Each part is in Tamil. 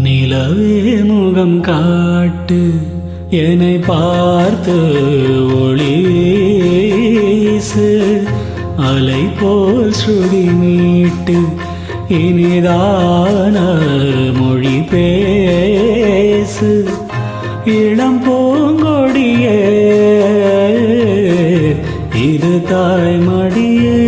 நிலவே முகம் காட்டு என்னை பார்த்து ஒளி வீசு அலை போல் ஸ்ருதி மீட்டு இனிதான மொழி பேசு இளம் பூங்கொடியே இது தாய்மடியே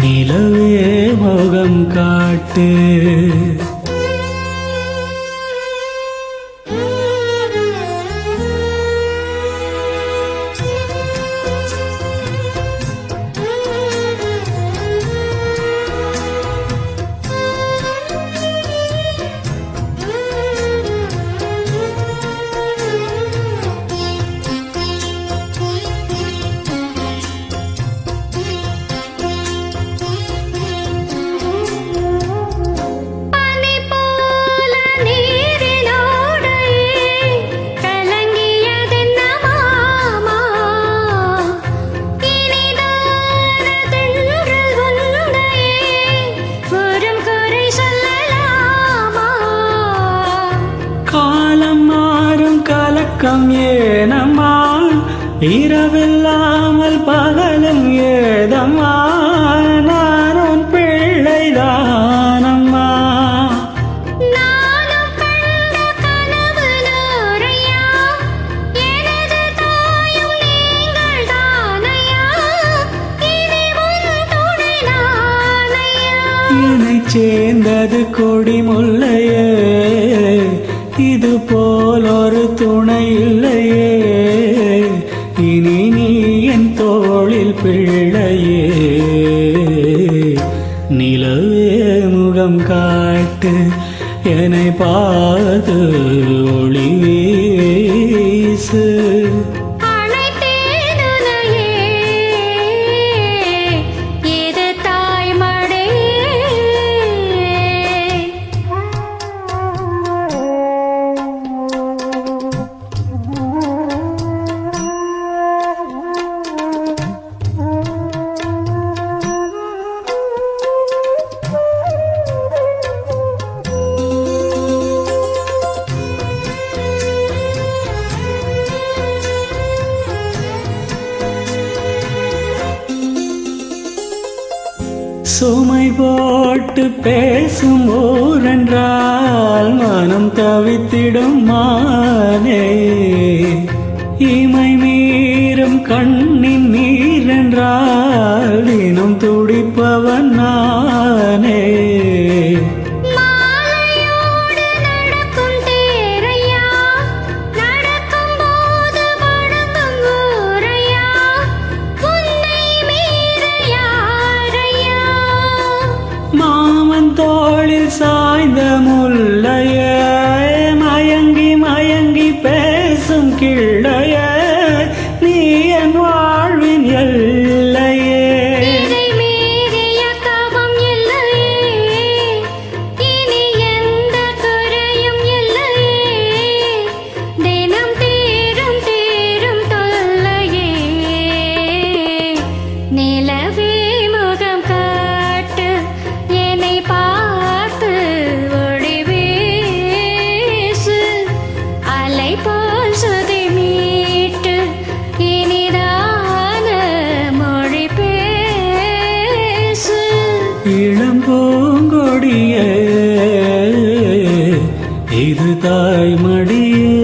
நிலவே முகம் காட்டு கலக்கம் ஏனம்மா இரவில்லாமல் பகலும் ஏதம்மா நான் உன் பிள்ளைதானம்மா என்னை சேர்ந்தது கொடி முல்லையே இது போல் ஒரு துணை இல்லையே இனி நீ என் தோளில் பிள்ளையே நிலவே முகம் காட்டு என்னை பார்த்து ஒளி வீசு சுமை போட்டு பேசும் ஊரென்றால் மனம் தவித்திடும் மானே இமை மீறும் கண்ணின் நீரென்றால் தினம் துடிப்பவன் நானே தோளில் சாய்ந்த முல்லையே மயங்கி மயங்கி பேசும் கிள்ளையே நீ என் வாழ்வின் எல்லையே இளம் பூங்கொடியே இது தாய்மடியே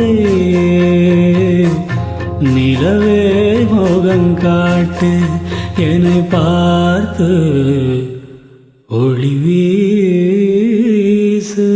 நிலவே முகம் காட்டு என்னை பார்த்து ஒளி வீசு.